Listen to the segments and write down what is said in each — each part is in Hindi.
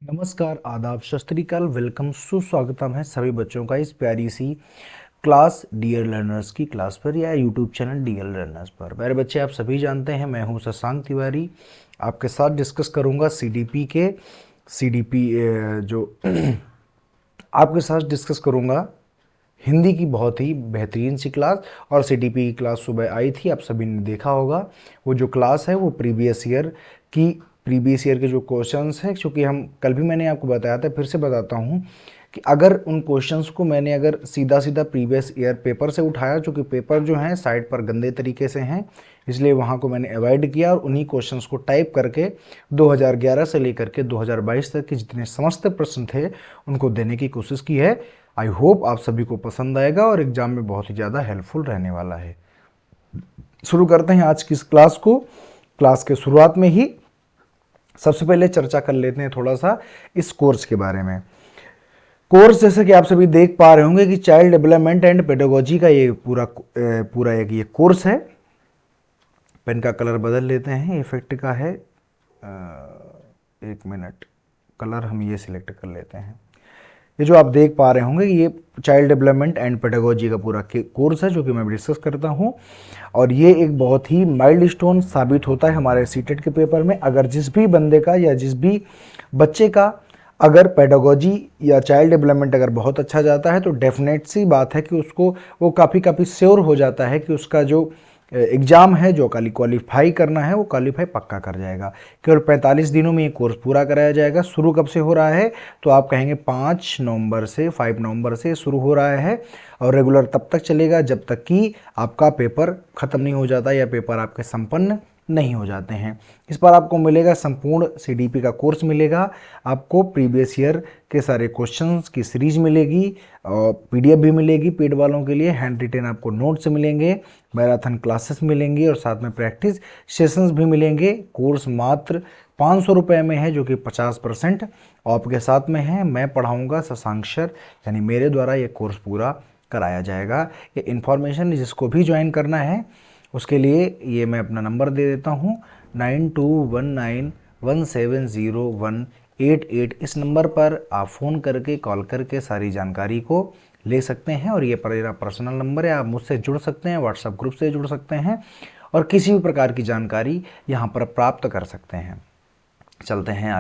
नमस्कार, आदाब, सत श्री अकाल, वेलकम, सुस्वागतम है सभी बच्चों का इस प्यारी सी क्लास डियर लर्नर्स की क्लास पर या यूट्यूब चैनल डियर लर्नर्स पर। मेरे बच्चे, आप सभी जानते हैं मैं हूं शशांक तिवारी। आपके साथ डिस्कस करूंगा सीडीपी जो आपके साथ डिस्कस करूंगा हिंदी की बहुत ही बेहतरीन सी क्लास। और सीडीपी की क्लास सुबह आई थी, आप सभी ने देखा होगा। वो जो क्लास है वो प्रीवियस ईयर के जो क्वेश्चंस हैं, क्योंकि हम कल भी मैंने आपको बताया था, फिर से बताता हूँ कि अगर उन क्वेश्चंस को मैंने अगर सीधा सीधा प्रीवियस ईयर पेपर से उठाया, चूँकि पेपर जो हैं साइट पर गंदे तरीके से हैं, इसलिए वहाँ को मैंने अवॉइड किया और उन्हीं क्वेश्चंस को टाइप करके 2011 से लेकर के 2022 तक के जितने समस्त प्रश्न थे उनको देने की कोशिश की है। आई होप आप सभी को पसंद आएगा और एग्जाम में बहुत ही ज़्यादा हेल्पफुल रहने वाला है। शुरू करते हैं आज की इस क्लास को। क्लास के शुरुआत में ही सबसे पहले चर्चा कर लेते हैं थोड़ा सा इस कोर्स के बारे में। कोर्स जैसे कि आप सभी देख पा रहे होंगे कि चाइल्ड डेवलपमेंट एंड पेडागोजी का ये पूरा एक ये कोर्स है। पेन का कलर बदल लेते हैं, इफेक्ट का है। एक मिनट, कलर हम ये सिलेक्ट कर लेते हैं। ये जो आप देख पा रहे होंगे ये चाइल्ड डेवलपमेंट एंड पेडागोजी का पूरा कोर्स है जो कि मैं डिस्कस करता हूँ। और ये एक बहुत ही माइलस्टोन साबित होता है हमारे सीटेट के पेपर में। अगर जिस भी बंदे का या जिस भी बच्चे का अगर पेडागोजी या चाइल्ड डेवलपमेंट अगर बहुत अच्छा जाता है तो डेफिनेट सी बात है कि उसको वो काफ़ी श्योर हो जाता है कि उसका जो एग्ज़ाम है जो क्वालिफाई करना है वो क्वालिफाई पक्का कर जाएगा। केवल 45 दिनों में ये कोर्स पूरा कराया जाएगा। शुरू कब से हो रहा है तो आप कहेंगे 5 नवंबर से शुरू हो रहा है और रेगुलर तब तक चलेगा जब तक कि आपका पेपर ख़त्म नहीं हो जाता या पेपर आपके संपन्न नहीं हो जाते हैं। इस पर आपको मिलेगा संपूर्ण सीडीपी का कोर्स मिलेगा, आपको प्रीवियस ईयर के सारे क्वेश्चंस की सीरीज मिलेगी और पीडीएफ भी मिलेगी पेड वालों के लिए, हैंड रिटेन आपको नोट्स मिलेंगे, मैराथन क्लासेस मिलेंगी और साथ में प्रैक्टिस सेशंस भी मिलेंगे। कोर्स मात्र 500 रुपये में है जो कि 50% ऑफ के साथ में है। मैं पढ़ाऊँगा शशांक सर, यानी मेरे द्वारा ये कोर्स पूरा कराया जाएगा। ये इन्फॉर्मेशन जिसको भी ज्वाइन करना है उसके लिए ये मैं अपना नंबर दे देता हूँ 9219170188। इस नंबर पर आप फ़ोन करके कॉल करके सारी जानकारी को ले सकते हैं और ये मेरा पर्सनल नंबर है। आप मुझसे जुड़ सकते हैं, व्हाट्सएप ग्रुप से जुड़ सकते हैं और किसी भी प्रकार की जानकारी यहाँ पर प्राप्त कर सकते हैं। चलते हैं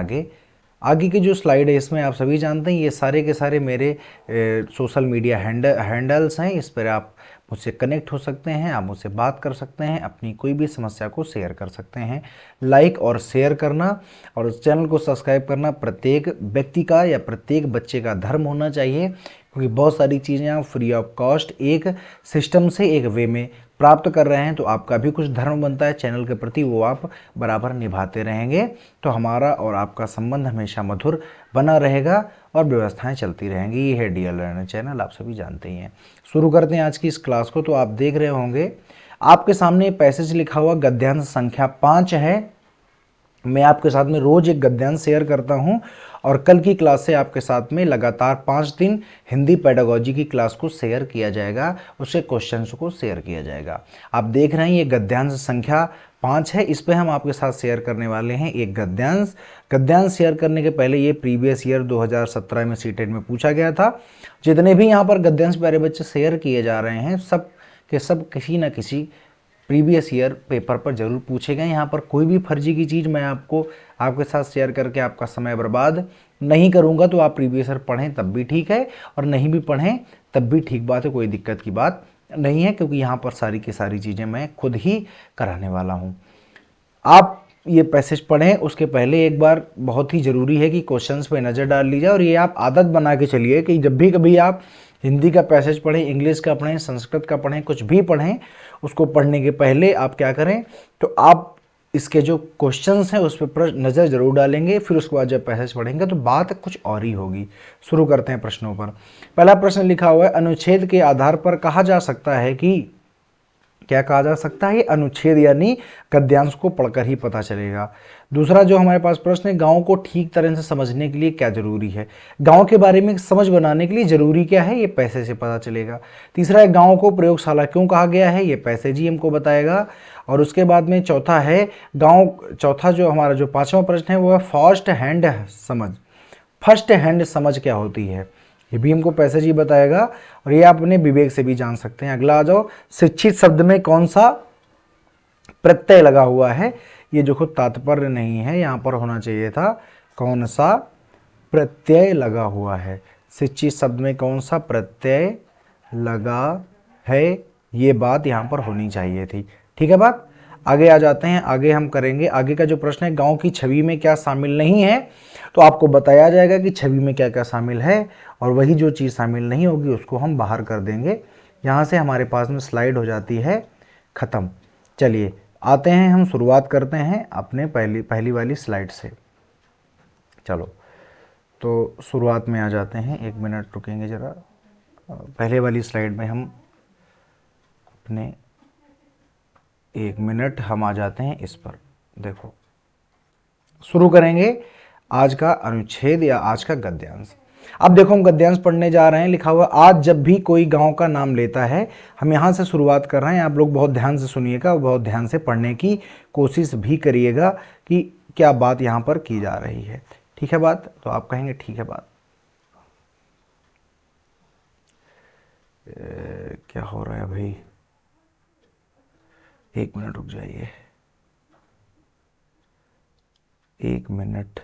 आगे की जो स्लाइड है इसमें आप सभी जानते हैं ये सारे के सारे मेरे सोशल मीडिया हैंडल्स हैं। इस पर आप मुझसे कनेक्ट हो सकते हैं, आप मुझसे बात कर सकते हैं, अपनी कोई भी समस्या को शेयर कर सकते हैं। लाइक और शेयर करना और उस चैनल को सब्सक्राइब करना प्रत्येक व्यक्ति का या प्रत्येक बच्चे का धर्म होना चाहिए, क्योंकि बहुत सारी चीज़ें आप फ्री ऑफ कॉस्ट एक सिस्टम से एक वे में प्राप्त कर रहे हैं तो आपका भी कुछ धर्म बनता है चैनल के प्रति, वो आप बराबर निभाते रहेंगे तो हमारा और आपका संबंध हमेशा मधुर बना रहेगा और व्यवस्थाएं चलती रहेंगी। ये है डियर लर्नर चैनल, आप सभी जानते ही हैं। शुरू करते हैं आज की इस क्लास को। तो आप देख रहे होंगे आपके सामने पैसेज लिखा हुआ गद्यांश संख्या 5 है। मैं आपके साथ में रोज एक गद्यांश शेयर करता हूं और कल की क्लास से आपके साथ में लगातार 5 दिन हिंदी पेडागोजी की क्लास को शेयर किया जाएगा, उसके क्वेश्चंस को शेयर किया जाएगा। आप देख रहे हैं ये गद्यांश संख्या 5 है, इस पे हम आपके साथ शेयर करने वाले हैं एक गद्यांश शेयर करने के पहले ये प्रीवियस ईयर 2017 में सीटेट में पूछा गया था। जितने भी यहाँ पर गद्यांश प्यारे बच्चे शेयर किए जा रहे हैं सब के सब किसी न किसी प्रीवियस ईयर पेपर पर जरूर पूछे गए। यहाँ पर कोई भी फर्जी की चीज़ मैं आपके साथ शेयर करके आपका समय बर्बाद नहीं करूँगा। तो आप प्रीवियस ईयर पढ़ें तब भी ठीक है और नहीं भी पढ़ें तब भी ठीक बात है, कोई दिक्कत की बात नहीं है, क्योंकि यहाँ पर सारी की सारी चीज़ें मैं खुद ही कराने वाला हूँ। आप ये पैसेज पढ़ें उसके पहले एक बार बहुत ही ज़रूरी है कि क्वेश्चंस पे नज़र डाल लीजिए और ये आप आदत बना के चलिए कि जब भी कभी आप हिंदी का पैसेज पढ़ें, इंग्लिश का पढ़ें, संस्कृत का पढ़ें, कुछ भी पढ़ें, उसको पढ़ने के पहले आप क्या करें तो आप इसके जो क्वेश्चंस हैं उस पर नज़र जरूर डालेंगे, फिर उसके बाद जब पैसेज पढ़ेंगे तो बात कुछ और ही होगी। शुरू करते हैं प्रश्नों पर। पहला प्रश्न लिखा हुआ है अनुच्छेद के आधार पर कहा जा सकता है कि, क्या कहा जा सकता है, अनुच्छेद यानी गद्यांश को पढ़कर ही पता चलेगा। दूसरा जो हमारे पास प्रश्न है गांव को ठीक तरह से समझने के लिए क्या जरूरी है, गांव के बारे में समझ बनाने के लिए जरूरी क्या है, ये पैसे से पता चलेगा। तीसरा है गांव को प्रयोगशाला क्यों कहा गया है, ये पैसे जी हमको बताएगा। और उसके बाद में चौथा जो हमारा जो 5वां प्रश्न है वो है फर्स्ट हैंड समझ। फर्स्ट हैंड समझ क्या होती है, ये भी हमको पैसेज ही बताएगा और ये आप अपने विवेक से भी जान सकते हैं। अगला आ जाओ, शिक्षित शब्द में कौन सा प्रत्यय लगा हुआ है, ये देखो तात्पर्य नहीं है, यहां पर होना चाहिए था कौन सा प्रत्यय लगा हुआ है। शिक्षित शब्द में कौन सा प्रत्यय लगा है, ये बात यहां पर होनी चाहिए थी। ठीक है बात। आगे आ जाते हैं, आगे हम करेंगे। आगे का जो प्रश्न है, गांव की छवि में क्या शामिल नहीं है, तो आपको बताया जाएगा कि छवि में क्या क्या शामिल है और वही जो चीज़ शामिल नहीं होगी उसको हम बाहर कर देंगे। यहाँ से हमारे पास में स्लाइड हो जाती है ख़त्म। चलिए आते हैं, हम शुरुआत करते हैं अपने पहली वाली स्लाइड से। चलो तो शुरुआत में आ जाते हैं, 1 मिनट रुकेंगे ज़रा। पहले वाली स्लाइड में हम अपने 1 मिनट हम आ जाते हैं इस पर। देखो शुरू करेंगे आज का अनुच्छेद या आज का गद्यांश। अब देखो हम गद्यांश पढ़ने जा रहे हैं। लिखा हुआ आज जब भी कोई गांव का नाम लेता है, हम यहाँ से शुरुआत कर रहे हैं। आप लोग बहुत ध्यान से सुनिएगा, बहुत ध्यान से पढ़ने की कोशिश भी करिएगा कि क्या बात यहाँ पर की जा रही है। ठीक है बात, तो आप कहेंगे ठीक है बात। क्या हो रहा है भाई, 1 मिनट रुक जाइए, 1 मिनट।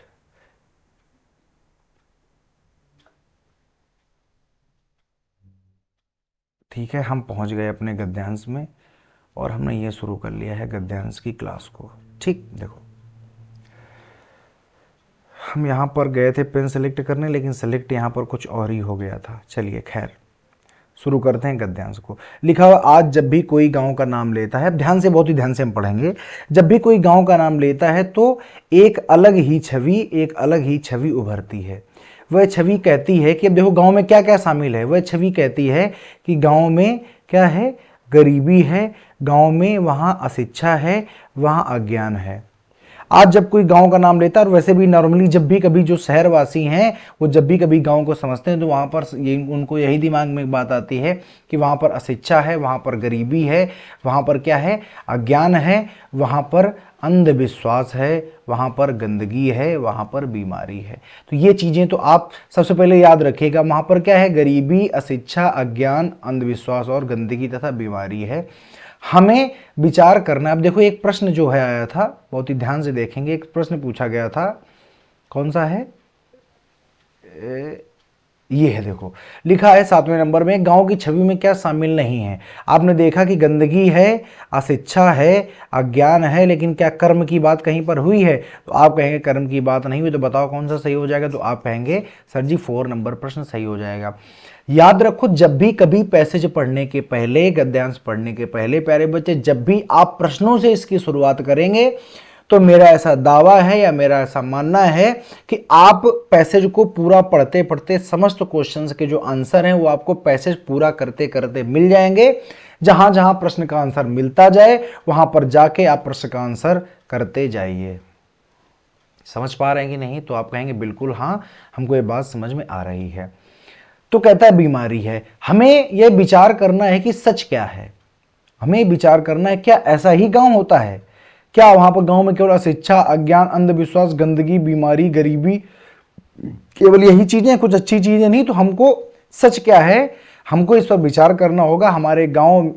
ठीक है, हम पहुंच गए अपने गद्यांश में और हमने ये शुरू कर लिया है गद्यांश की क्लास को। ठीक, देखो हम यहाँ पर गए थे पेन सेलेक्ट करने, लेकिन सेलेक्ट यहाँ पर कुछ और ही हो गया था। चलिए खैर शुरू करते हैं गद्यांश को। लिखा हुआ आज जब भी कोई गांव का नाम लेता है, ध्यान से, बहुत ही ध्यान से हम पढ़ेंगे। जब भी कोई गांव का नाम लेता है तो एक अलग ही छवि उभरती है। वह छवि कहती है कि अब देखो गांव में क्या क्या शामिल है। वह छवि कहती है कि गांव में क्या है, गरीबी है, गांव में वहाँ अशिक्षा है, वहाँ अज्ञान है। आज जब कोई गांव का नाम लेता है, और वैसे भी नॉर्मली जब भी कभी जो शहरवासी हैं वो जब भी कभी गांव को समझते हैं तो वहाँ पर उनको यही दिमाग में बात आती है कि वहाँ पर अशिक्षा है, वहाँ पर गरीबी है, वहाँ पर क्या है, अज्ञान है, वहाँ पर अंधविश्वास है, वहाँ पर गंदगी है, वहाँ पर बीमारी है। तो ये चीज़ें तो आप सबसे पहले याद रखिएगा। वहाँ पर क्या है, गरीबी, अशिक्षा, अज्ञान, अंधविश्वास और गंदगी तथा बीमारी है। हमें विचार करना। अब देखो एक प्रश्न जो है आया था, बहुत ही ध्यान से देखेंगे। एक प्रश्न पूछा गया था, कौन सा है, ये है। देखो लिखा है 7वें नंबर में, गांव की छवि में क्या शामिल नहीं है। आपने देखा कि गंदगी है, अशिक्षा है, अज्ञान है, लेकिन क्या कर्म की बात कहीं पर हुई है? तो आप कहेंगे कर्म की बात नहीं हुई। तो बताओ कौन सा सही हो जाएगा? तो आप कहेंगे सर जी 4 नंबर प्रश्न सही हो जाएगा। याद रखो, जब भी कभी पैसेज पढ़ने के पहले, गद्यांश पढ़ने के पहले, प्यारे बच्चे, जब भी आप प्रश्नों से इसकी शुरुआत करेंगे तो मेरा ऐसा दावा है या मेरा ऐसा मानना है कि आप पैसेज को पूरा पढ़ते पढ़ते समस्त क्वेश्चंस के जो आंसर हैं वो आपको पैसेज पूरा करते करते मिल जाएंगे। जहां जहां प्रश्न का आंसर मिलता जाए वहां पर जाके आप प्रश्न का आंसर करते जाइए। समझ पा रहे हैं कि नहीं? तो आप कहेंगे बिल्कुल हाँ, हमको ये बात समझ में आ रही है। तो कहता है बीमारी है। हमें यह विचार करना है कि सच क्या है। हमें विचार करना है, क्या ऐसा ही गांव होता है? क्या वहां पर गांव में केवल अशिक्षा, अज्ञान, अंधविश्वास, गंदगी, बीमारी, गरीबी, केवल यही चीजें, कुछ अच्छी चीजें नहीं? तो हमको सच क्या है, हमको इस पर विचार करना होगा। हमारे गांव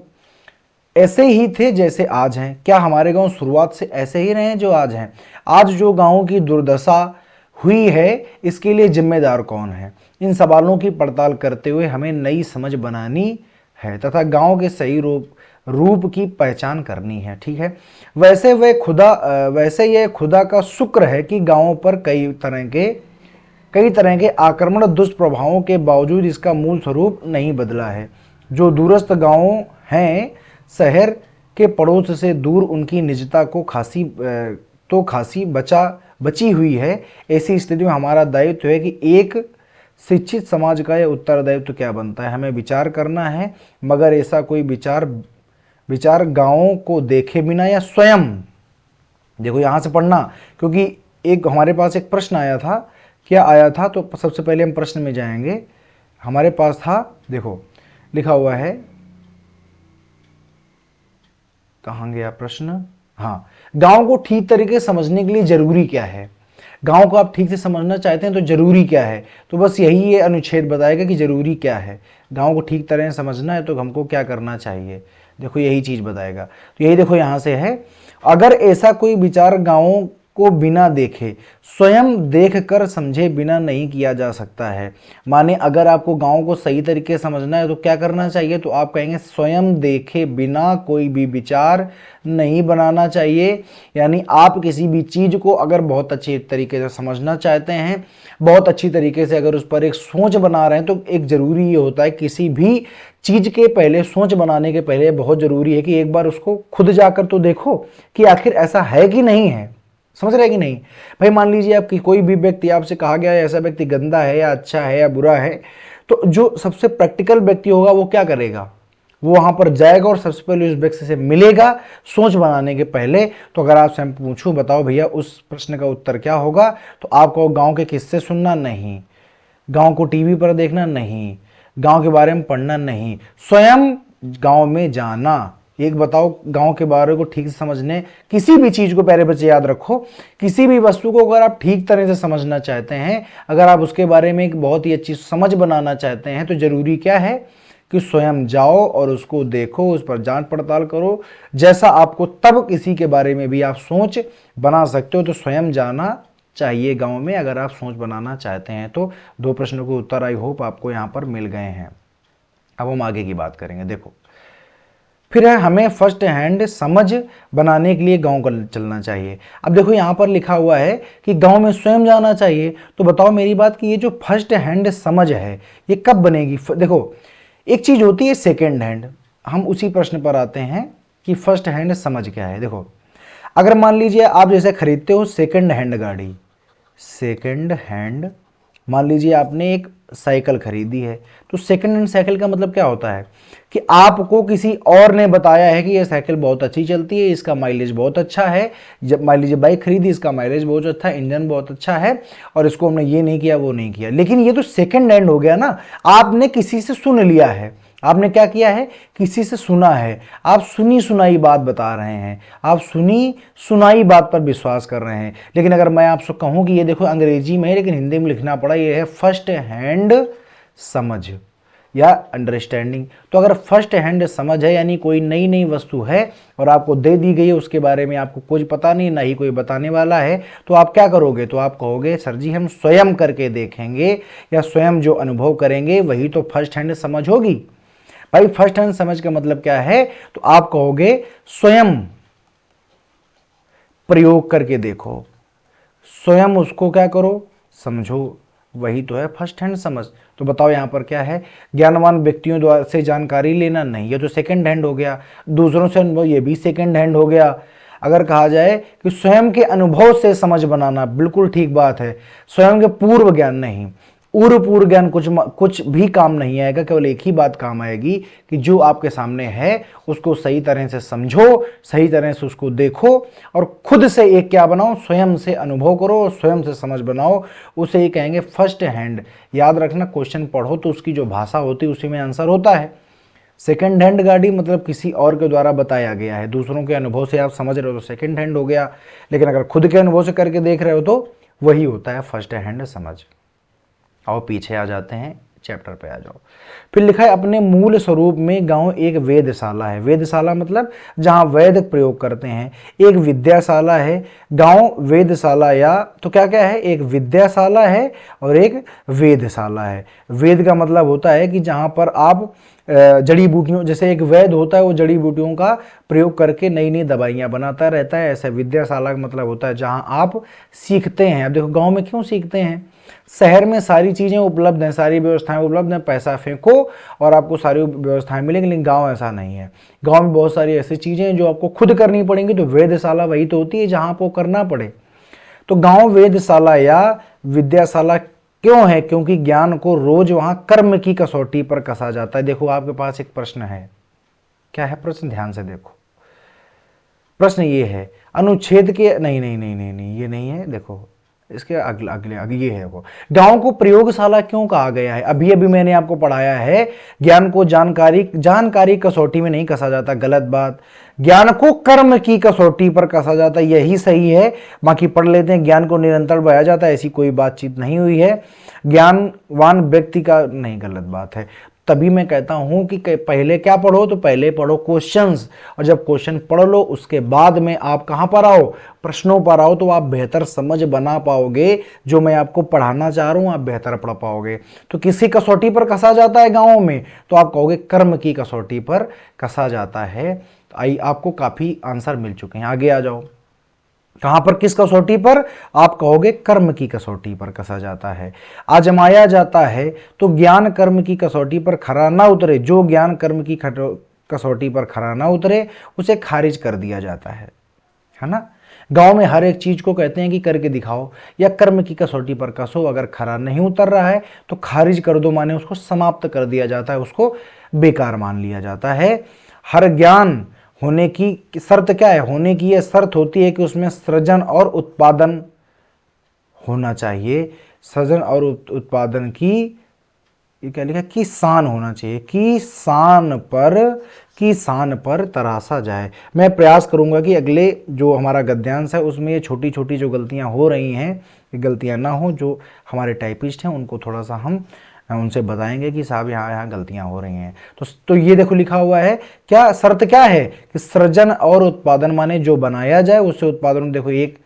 ऐसे ही थे जैसे आज हैं? क्या हमारे गांव शुरुआत से ऐसे ही रहे हैं जो आज हैं? आज जो गांवों की दुर्दशा हुई है इसके लिए जिम्मेदार कौन है? इन सवालों की पड़ताल करते हुए हमें नई समझ बनानी है तथा गांव के सही रूप की पहचान करनी है। ठीक है, वैसे यह खुदा का शुक्र है कि गांवों पर कई तरह के आक्रमण दुष्प्रभावों के बावजूद इसका मूल स्वरूप नहीं बदला है। जो दूरस्थ गांव हैं, शहर के पड़ोस से दूर, उनकी निजता को खासी बची हुई है। ऐसी स्थिति में हमारा दायित्व है कि एक शिक्षित समाज का यह उत्तरदायित्व क्या बनता है? हमें विचार करना है, मगर ऐसा कोई विचार गांवों को देखे बिना या स्वयं, देखो यहां से पढ़ना, क्योंकि एक हमारे पास एक प्रश्न आया था। क्या आया था? तो सबसे पहले हम प्रश्न में जाएंगे। हमारे पास था, देखो लिखा हुआ है, कहां गया प्रश्न? हाँ, गांव को ठीक तरीके से समझने के लिए जरूरी क्या है? गांव को आप ठीक से समझना चाहते हैं तो जरूरी क्या है, तो बस यही ये अनुच्छेद बताएगा कि जरूरी क्या है। गांव को ठीक तरह से समझना है तो हमको क्या करना चाहिए, देखो यही चीज बताएगा। तो यही देखो यहां से है, अगर ऐसा कोई विचार गांवों को बिना देखे स्वयं देख कर समझे बिना नहीं किया जा सकता है। माने अगर आपको गांव को सही तरीके से समझना है तो क्या करना चाहिए, तो आप कहेंगे स्वयं देखे बिना कोई भी विचार नहीं बनाना चाहिए। यानी आप किसी भी चीज को अगर बहुत अच्छे तरीके से समझना चाहते हैं, बहुत अच्छी तरीके से अगर उस पर एक सोच बना रहे हैं, तो एक जरूरी ये होता है किसी भी चीज के पहले, सोच बनाने के पहले बहुत जरूरी है कि एक बार उसको खुद जाकर तो देखो कि आखिर ऐसा है कि नहीं है। समझ रहे कि नहीं भाई? मान लीजिए आपकी कोई भी व्यक्ति, आपसे कहा गया है ऐसा व्यक्ति गंदा है या अच्छा है या बुरा है, तो जो सबसे प्रैक्टिकल व्यक्ति होगा वो क्या करेगा, वो वहां पर जाएगा और सबसे पहले उस व्यक्ति से मिलेगा सोच बनाने के पहले। तो अगर आपसे मैं पूछूं बताओ भैया उस प्रश्न का उत्तर क्या होगा, तो आपको गांव के किस्से सुनना नहीं, गांव को टीवी पर देखना नहीं, गांव के बारे में पढ़ना नहीं, स्वयं गांव में जाना। एक बताओ, गांव के बारे को ठीक से समझने, किसी भी चीज को, पहले बच्चे याद रखो, किसी भी वस्तु को अगर आप ठीक तरह से समझना चाहते हैं, अगर आप उसके बारे में एक बहुत ही अच्छी समझ बनाना चाहते हैं, तो जरूरी क्या है कि स्वयं जाओ और उसको देखो, उस पर जांच पड़ताल करो। जैसा आपको तब किसी के बारे में भी आप सोच बना सकते हो, तो स्वयं जाना चाहिए गांव में अगर आप सोच बनाना चाहते हैं। तो दो प्रश्नों के उत्तर आई होप आपको यहां पर मिल गए हैं। अब हम आगे की बात करेंगे। देखो फिर है, हमें फर्स्ट हैंड समझ बनाने के लिए गांव को चलना चाहिए। अब देखो यहां पर लिखा हुआ है कि गांव में स्वयं जाना चाहिए, तो बताओ मेरी बात कि ये जो फर्स्ट हैंड समझ है ये कब बनेगी। देखो एक चीज होती है सेकेंड हैंड, हम उसी प्रश्न पर आते हैं कि फर्स्ट हैंड समझ क्या है। देखो अगर मान लीजिए आप जैसे खरीदते हो सेकेंड हैंड गाड़ी, सेकेंड हैंड, मान लीजिए आपने एक साइकिल खरीदी है, तो सेकेंड हैंड साइकिल का मतलब क्या होता है कि आपको किसी और ने बताया है कि ये साइकिल बहुत अच्छी चलती है, इसका माइलेज बहुत अच्छा है। जब मान लीजिए बाइक खरीदी, इसका माइलेज बहुत अच्छा है, इंजन बहुत अच्छा है, और इसको हमने ये नहीं किया वो नहीं किया। लेकिन ये तो सेकेंड हैंड हो गया ना, आपने किसी से सुन लिया है, आपने क्या किया है, किसी से सुना है, आप सुनी सुनाई बात बता रहे हैं, आप सुनी सुनाई बात पर विश्वास कर रहे हैं। लेकिन अगर मैं आपसे कहूं कि ये देखो अंग्रेजी में है लेकिन हिंदी में लिखना पड़ा, ये है फर्स्ट हैंड समझ या अंडरस्टैंडिंग। तो अगर फर्स्ट हैंड समझ है यानी कोई नई नई वस्तु है और आपको दे दी गई है, उसके बारे में आपको कुछ पता नहीं, ना ही कोई बताने वाला है, तो आप क्या करोगे, तो आप कहोगे सर जी हम स्वयं करके देखेंगे या स्वयं जो अनुभव करेंगे वही तो फर्स्ट हैंड समझ होगी। भाई फर्स्ट हैंड समझ का मतलब क्या है, तो आप कहोगे स्वयं प्रयोग करके देखो, स्वयं उसको क्या करो, समझो, वही तो है फर्स्ट हैंड समझ। तो बताओ यहां पर क्या है, ज्ञानवान व्यक्तियों द्वारा से जानकारी लेना नहीं, ये तो सेकंड हैंड हो गया। दूसरों से अनुभव, ये भी सेकंड हैंड हो गया। अगर कहा जाए कि स्वयं के अनुभव से समझ बनाना, बिल्कुल ठीक बात है, स्वयं के पूर्व ज्ञान नहीं, पूर्व ज्ञान कुछ भी काम नहीं आएगा। केवल एक ही बात काम आएगी कि जो आपके सामने है उसको सही तरह से समझो, सही तरह से उसको देखो और खुद से एक क्या बनाओ, स्वयं से अनुभव करो और स्वयं से समझ बनाओ। उसे ही कहेंगे फर्स्ट हैंड। याद रखना, क्वेश्चन पढ़ो तो उसकी जो भाषा होती है उसी में आंसर होता है। सेकेंड हैंड गाड़ी मतलब किसी और के द्वारा बताया गया है, दूसरों के अनुभव से आप समझ रहे हो तो सेकेंड हैंड हो गया। लेकिन अगर खुद के अनुभव से करके देख रहे हो तो वही होता है फर्स्ट हैंड समझ। आओ पीछे आ जाते हैं, चैप्टर पे आ जाओ। फिर लिखा है अपने मूल स्वरूप में गांव एक वेदशाला है। वेदशाला मतलब जहां वेद प्रयोग करते हैं। एक विद्याशाला है, गांव वेदशाला, या तो क्या क्या है, एक विद्याशाला है और एक वेदशाला है। वेद का मतलब होता है कि जहां पर आप जड़ी बूटियों, जैसे एक वैद होता है वो जड़ी बूटियों का प्रयोग करके नई नई दवाइयां बनाता रहता है, ऐसा विद्याशाला का मतलब होता है जहां आप सीखते हैं। अब देखो गांव में क्यों सीखते हैं, शहर में सारी चीजें उपलब्ध हैं, सारी व्यवस्थाएं उपलब्ध हैं, पैसा फेंको और आपको सारी व्यवस्थाएं मिलेंगी। लेकिन गांव ऐसा नहीं है, गांव में बहुत सारी ऐसी चीजें हैं जो आपको खुद करनी पड़ेंगी। तो वेदशाला वही तो होती है जहां आपको करना पड़े। तो गांव वेदशाला या विद्याशाला क्यों है, क्योंकि ज्ञान को रोज वहां कर्म की कसौटी पर कसा जाता है। देखो आपके पास एक प्रश्न है, क्या है प्रश्न, ध्यान से देखो। प्रश्न ये है अनुच्छेद के, नहीं नहीं नहीं नहीं नहीं ये नहीं है, देखो इसके अगले अगले अगले ये है वो। गांव को प्रयोगशाला क्यों कहा गया है? अभी अभी मैंने आपको पढ़ाया है, ज्ञान को जानकारी कसौटी में नहीं कसा जाता, गलत बात। ज्ञान को कर्म की कसौटी पर कसा जाता, यही सही है। बाकी पढ़ लेते हैं, ज्ञान को निरंतर बढ़ाया जाता है, ऐसी कोई बातचीत नहीं हुई है। ज्ञानवान व्यक्ति का नहीं, गलत बात है। तभी मैं कहता हूं कि पहले क्या पढ़ो, तो पहले पढ़ो क्वेश्चंस, और जब क्वेश्चन पढ़ लो उसके बाद में आप कहां पर आओ, प्रश्नों पर आओ, तो आप बेहतर समझ बना पाओगे। जो मैं आपको पढ़ाना चाह रहा हूं आप बेहतर पढ़ पाओगे। तो किसी कसौटी पर कसा जाता है गांवों में, तो आप कहोगे कर्म की कसौटी पर कसा जाता है। आई आपको काफी आंसर मिल चुके हैं, आगे आ जाओ। कहां पर, किस कसौटी पर? आप कहोगे कर्म की कसौटी पर कसा जाता है, आजमाया जाता है। तो ज्ञान कर्म की कसौटी पर खरा ना उतरे, जो ज्ञान कर्म की कसौटी पर खरा ना उतरे उसे खारिज कर दिया जाता है ना। गांव में हर एक चीज को कहते हैं कि करके दिखाओ या कर्म की कसौटी पर कसो, अगर खरा नहीं उतर रहा है तो खारिज कर दो, माने उसको समाप्त कर दिया जाता है, उसको बेकार मान लिया जाता है। हर ज्ञान होने की शर्त क्या है? होने की यह शर्त होती है कि उसमें सृजन और उत्पादन होना चाहिए। सृजन और उत्पादन की, ये क्या लिखा, की शान होना चाहिए, की शान पर तराशा जाए। मैं प्रयास करूंगा कि अगले जो हमारा गद्यांश है उसमें ये छोटी छोटी जो गलतियां हो रही हैं ये गलतियां ना हो। जो हमारे टाइपिस्ट हैं उनको थोड़ा सा हम उनसे बताएंगे कि साहब यहाँ यहाँ गलतियां हो रही हैं। तो ये देखो लिखा हुआ है, क्या शर्त क्या है कि सृजन और उत्पादन, माने जो बनाया जाए उससे उत्पादन। देखो एक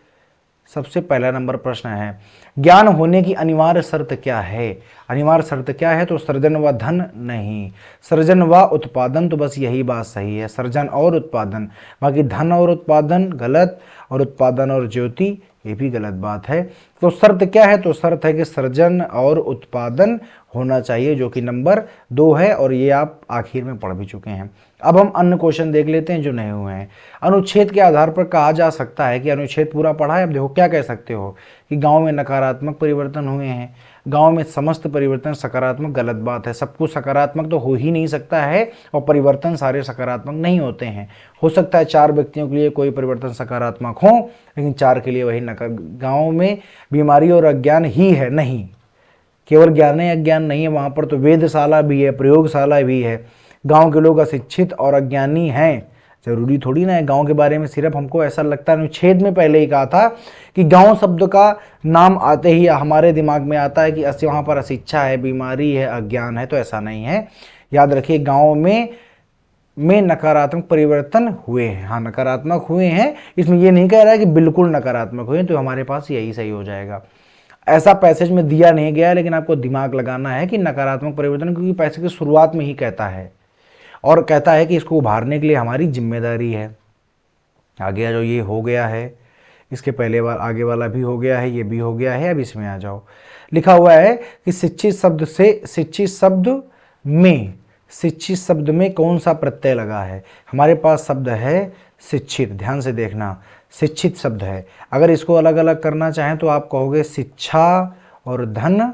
सबसे पहला नंबर प्रश्न है, ज्ञान होने की अनिवार्य शर्त क्या है? अनिवार्य शर्त क्या है? तो सृजन व धन नहीं, सृजन व उत्पादन, तो बस यही बात सही है, सृजन और उत्पादन। बाकी धन और उत्पादन गलत, और उत्पादन और ज्योति ये भी गलत बात है। तो शर्त क्या है? तो शर्त है कि सृजन और उत्पादन होना चाहिए, जो कि नंबर 2 है, और ये आप आखिर में पढ़ भी चुके हैं। अब हम अन्य क्वेश्चन देख लेते हैं जो नहीं हुए हैं। अनुच्छेद के आधार पर कहा जा सकता है कि, अनुच्छेद पूरा पढ़ा है, अब देखो क्या कह सकते हो कि गांव में नकारात्मक परिवर्तन हुए हैं, गांव में समस्त परिवर्तन सकारात्मक, गलत बात है। सब कुछ सकारात्मक तो हो ही नहीं सकता है, और परिवर्तन सारे सकारात्मक नहीं होते हैं। हो सकता है 4 व्यक्तियों के लिए कोई परिवर्तन सकारात्मक हो, लेकिन 4 के लिए वही गांव में बीमारी और अज्ञान ही है, नहीं केवल ज्ञान है अज्ञान नहीं है, वहां पर तो वेधशाला भी है, प्रयोगशाला भी है। गांव के लोग अशिक्षित और अज्ञानी हैं, जरूरी थोड़ी ना है गांव के बारे में सिर्फ हमको ऐसा लगता है। अनुच्छेद में पहले ही कहा था कि गांव शब्द का नाम आते ही हमारे दिमाग में आता है कि वहां पर अशिक्षा है, बीमारी है, अज्ञान है, तो ऐसा नहीं है। याद रखिए, गांव में नकारात्मक परिवर्तन हुए हैं। हाँ, नकारात्मक हुए हैं, इसमें यह नहीं कह रहा है कि बिल्कुल नकारात्मक हुए, तो हमारे पास यही सही हो जाएगा। ऐसा पैसेज में दिया नहीं गया, लेकिन आपको दिमाग लगाना है कि नकारात्मक परिवर्तन, क्योंकि पैसेज की शुरुआत में ही कहता है, और कहता है कि इसको उभारने के लिए हमारी जिम्मेदारी है। आगे आ जाओ, ये हो गया है, इसके पहले बार आगे वाला भी हो गया है, ये भी हो गया है। अब इसमें आ जाओ, लिखा हुआ है कि शिक्षित शब्द में कौन सा प्रत्यय लगा है? हमारे पास शब्द है शिक्षित, ध्यान से देखना, शिक्षित शब्द है। अगर इसको अलग अलग करना चाहें तो आप कहोगे शिक्षा और धन,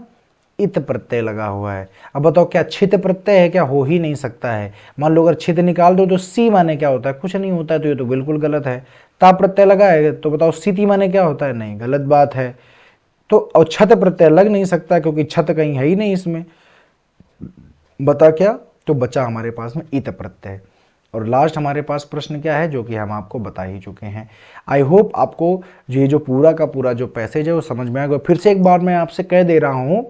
इत प्रत्यय लगा हुआ है। अब बताओ क्या छित प्रत्यय है? क्या हो ही नहीं सकता है। मान लो अगर छित निकाल दो तो सी माने क्या होता है? कुछ नहीं होता है, तो ये तो बिल्कुल गलत है। ता प्रत्यय लगा है तो बताओ सिति माने क्या होता है? नहीं, गलत बात है। तो और छत प्रत्यय लग नहीं सकता, क्योंकि छत कहीं है ही नहीं इसमें। बता क्या? तो बचा हमारे पास में इत प्रत्यय। और लास्ट हमारे पास प्रश्न क्या है, जो कि हम आपको बता ही चुके हैं। आई होप आपको ये जो पूरा का पूरा जो पैसेज है वो समझ में आएगा। फिर से एक बार मैं आपसे कह दे रहा हूं,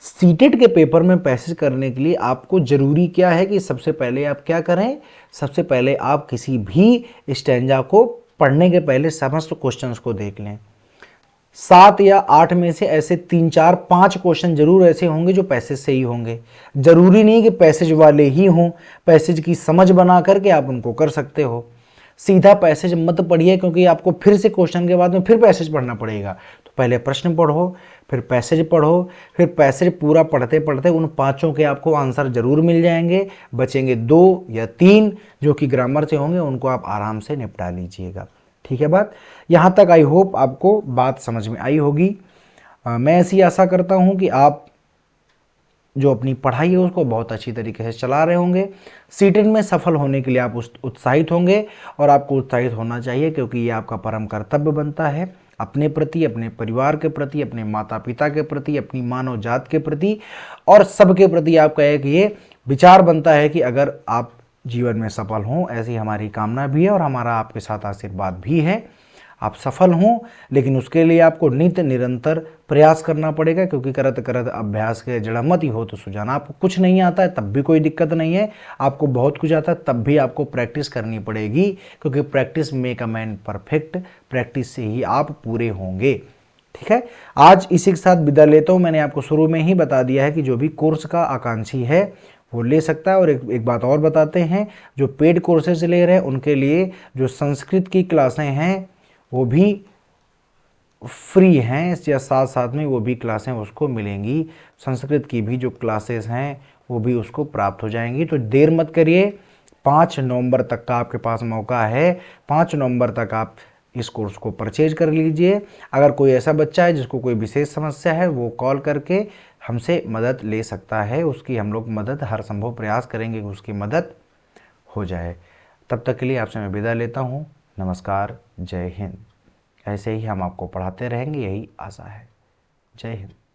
सीटेट के पेपर में पैसेज करने के लिए आपको जरूरी क्या है कि सबसे पहले आप क्या करें, सबसे पहले आप किसी भी स्टैंजा को पढ़ने के पहले समस्त क्वेश्चंस को देख लें। 7 या 8 में से ऐसे 3, 4, 5 क्वेश्चन जरूर ऐसे होंगे जो पैसेज से ही होंगे। जरूरी नहीं कि पैसेज वाले ही हों, पैसेज की समझ बना करके आप उनको कर सकते हो। सीधा पैसेज मत पढ़िए, क्योंकि आपको फिर से क्वेश्चन के बाद में फिर पैसेज पढ़ना पड़ेगा। तो पहले प्रश्न पढ़ो, फिर पैसेज पढ़ो, फिर पैसेज पूरा पढ़ते पढ़ते उन 5 के आपको आंसर जरूर मिल जाएंगे। बचेंगे 2 या 3 जो कि ग्रामर से होंगे, उनको आप आराम से निपटा लीजिएगा। ठीक है बात? यहाँ तक आई होप आपको बात समझ में आई होगी। मैं ऐसी आशा करता हूँ कि आप जो अपनी पढ़ाई है उसको बहुत अच्छी तरीके से चला रहे होंगे। सीटेट में सफल होने के लिए आप उत्साहित होंगे, और आपको उत्साहित होना चाहिए, क्योंकि ये आपका परम कर्तव्य बनता है। अपने प्रति, अपने परिवार के प्रति, अपने माता पिता के प्रति, अपनी मानव जात के प्रति और सबके प्रति आपका एक ये विचार बनता है कि अगर आप जीवन में सफल हों, ऐसी हमारी कामना भी है और हमारा आपके साथ आशीर्वाद भी है, आप सफल हों। लेकिन उसके लिए आपको नित्य निरंतर प्रयास करना पड़ेगा, क्योंकि करत करत अभ्यास के जड़मत ही हो तो सुजाना। आपको कुछ नहीं आता है तब भी कोई दिक्कत नहीं है, आपको बहुत कुछ आता है तब भी आपको प्रैक्टिस करनी पड़ेगी, क्योंकि practice make a man perfect. Practice से ही आप पूरे होंगे। ठीक है, आज इसी के साथ विदा लेता हूँ। मैंने आपको शुरू में ही बता दिया है कि जो भी कोर्स का आकांक्षी है वो ले सकता है। और एक बात और बताते हैं, जो पेड कोर्सेज ले रहे हैं उनके लिए जो संस्कृत की क्लासें हैं वो भी फ्री हैं, या साथ साथ में वो भी क्लासें उसको मिलेंगी। संस्कृत की भी जो क्लासेस हैं वो भी उसको प्राप्त हो जाएंगी। तो देर मत करिए, 5 नवंबर तक का आपके पास मौका है। 5 नवंबर तक आप इस कोर्स को परचेज कर लीजिए। अगर कोई ऐसा बच्चा है जिसको कोई विशेष समस्या है, वो कॉल करके हमसे मदद ले सकता है। उसकी हम लोग मदद हर संभव प्रयास करेंगे कि उसकी मदद हो जाए। तब तक के लिए आपसे मैं विदा लेता हूँ। नमस्कार, जय हिंद। ऐसे ही हम आपको पढ़ाते रहेंगे, यही आशा है। जय हिंद।